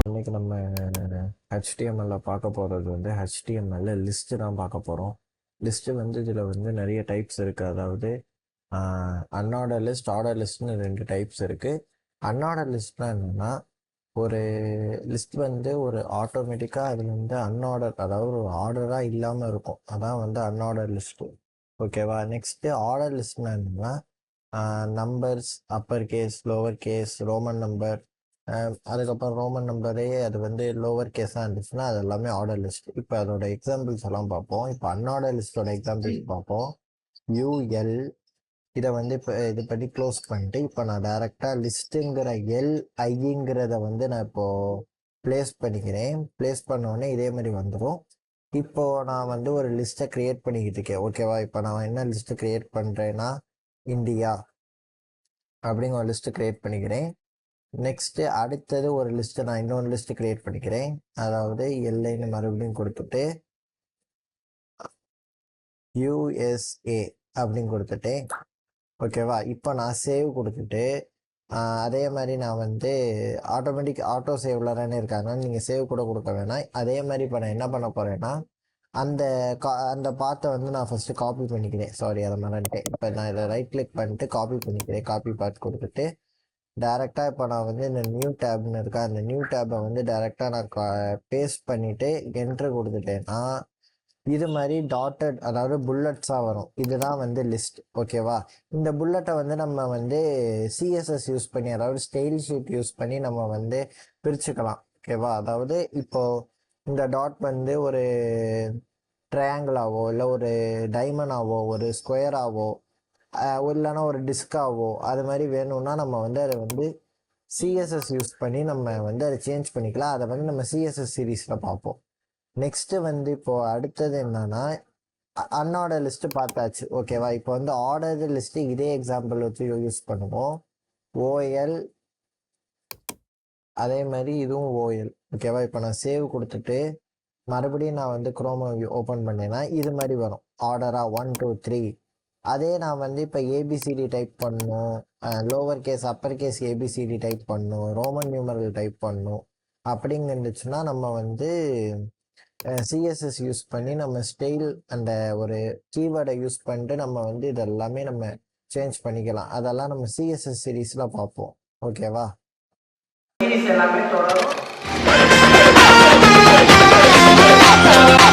இன்னைக்கு நம்ம HTML பார்க்க போகிறது வந்து HTML லிஸ்ட்டு தான் பார்க்க போகிறோம். லிஸ்ட்டு வந்து இதில் வந்து நிறைய டைப்ஸ் இருக்குது. அதாவது அன்ஆர்டர் லிஸ்ட், ஆர்டர் லிஸ்ட்னு 2 டைப்ஸ் இருக்குது. அன்ஆர்டர் லிஸ்ட்னால் என்னென்னா, ஒரு லிஸ்ட் வந்து ஒரு ஆட்டோமேட்டிக்காக அதில் வந்து அன்ஆர்டர், அதாவது ஒரு ஆர்டராக இல்லாமல் இருக்கும். அதான் வந்து அன்ஆர்டர் லிஸ்ட்டு. ஓகேவா? நெக்ஸ்ட்டு ஆர்டர் லிஸ்ட்னால் என்னென்னா, numbers, upper case, lower case, Roman number, அதுக்கப்புறம் ரோமன் நம்பரே அது வந்து லோவர் கேஸாக இருந்துச்சுன்னா அது எல்லாமே ஆர்டர் லிஸ்ட். இப்போ அதோட எக்ஸாம்பிள்ஸ் எல்லாம் பார்ப்போம். இப்போ அன்ஆர்டர் லிஸ்டோட எக்ஸாம்பிள்ஸ் பார்ப்போம். யூஎல் இதை வந்து இப்போ இது பண்ணி க்ளோஸ் பண்ணிட்டு, இப்போ நான் டைரெக்டாக லிஸ்ட்டுங்கிற ஐங்கிறத வந்து நான் இப்போது ப்ளேஸ் பண்ணிக்கிறேன். ப்ளேஸ் பண்ணோடனே இதே மாதிரி வந்துடும். இப்போது நான் வந்து ஒரு லிஸ்ட்டை க்ரியேட் பண்ணிக்கிட்டு இருக்கேன். ஓகேவா? இப்போ நான் என்ன லிஸ்ட்டு க்ரியேட் பண்ணுறேன்னா, இந்தியா அப்படிங்கிற ஒரு லிஸ்ட்டு க்ரியேட் பண்ணிக்கிறேன். நெக்ஸ்ட்டு அடுத்தது ஒரு லிஸ்ட்டை நான் இன்னொரு லிஸ்ட்டு க்ரியேட் பண்ணிக்கிறேன். அதாவது எல்லைன்னு மறுபடியும் கொடுத்துட்டு USA அப்படின்னு கொடுத்துட்டேன். ஓகேவா? இப்போ நான் சேவ் கொடுத்துட்டு அதே மாதிரி நான் வந்து ஆட்டோ சேவ்லரானே இருக்காங்க, நீங்கள் சேவ் கூட கொடுக்க வேணாம். அதே மாதிரி இப்போ நான் என்ன பண்ண போகிறேன்னா, அந்த பாத்தை வந்து நான் ஃபஸ்ட்டு காப்பி பண்ணிக்கிறேன். சாரி, அதை மறந்துட்டேன். இப்போ நான் இதை ரைட் கிளிக் பண்ணிட்டு காப்பி பண்ணிக்கிறேன். காப்பி பாத் கொடுத்துட்டு டேரெக்டாக இப்போ நான் வந்து இந்த நியூ டேப்னு இருக்கா, அந்த நியூ டேப்பை வந்து டேரெக்டாக நான் பேஸ்ட் பண்ணிவிட்டு என்ட்ரு கொடுத்துட்டேன்னா இது மாதிரி டாட்டட், அதாவது புல்லட்ஸாக வரும். இதுதான் வந்து லிஸ்ட். ஓகேவா? இந்த புல்லட்டை வந்து நம்ம வந்து CSS யூஸ் பண்ணி, அதாவது ஸ்டைல் ஷீட் யூஸ் பண்ணி நம்ம வந்து பிரிச்சுக்கலாம். ஓகேவா? அதாவது இப்போது இந்த டாட் வந்து ஒரு ட்ரையாங்கிளாவோ, இல்லை ஒரு டைமண்டாவோ, ஒரு ஸ்கொயராகவோ, இல்லைன்னா ஒரு டிஸ்காவோ, அது மாதிரி வேணும்னா நம்ம வந்து அதை வந்து CSS யூஸ் பண்ணி நம்ம வந்து அதை சேஞ்ச் பண்ணிக்கலாம். அதை வந்து நம்ம CSS சீரீஸில் பார்ப்போம். நெக்ஸ்ட்டு வந்து இப்போது அடுத்தது என்னன்னா, அன்ஆர்டர் லிஸ்ட்டு பார்த்தாச்சு. ஓகேவா? இப்போ வந்து ஆர்டர் லிஸ்ட்டு இதே எக்ஸாம்பிள் வச்சு யூஸ் பண்ணுவோம். OL, அதே மாதிரி இதுவும் OL. ஓகேவா? இப்போ நான் சேவ் கொடுத்துட்டு மறுபடியும் நான் வந்து குரோமை ஓப்பன் பண்ணேன்னா இது மாதிரி வரும். ஆர்டராக 1 2 3. அதே நான் வந்து இப்போ ABCD டைப் பண்ணணும், lower case upper case ABCD type பண்ணணும், ரோமன் நியூமரல் டைப் பண்ணணும் அப்படிங்க இருந்துச்சுன்னா நம்ம வந்து CSS யூஸ் பண்ணி நம்ம ஸ்டைல் அந்த ஒரு கீவேர்டை யூஸ் பண்ணிட்டு நம்ம வந்து இதெல்லாமே நம்ம சேஞ்ச் பண்ணிக்கலாம். அதெல்லாம் நம்ம CSS சீரீஸில் பார்ப்போம். ஓகேவா? எல்லாமே தொடரும்.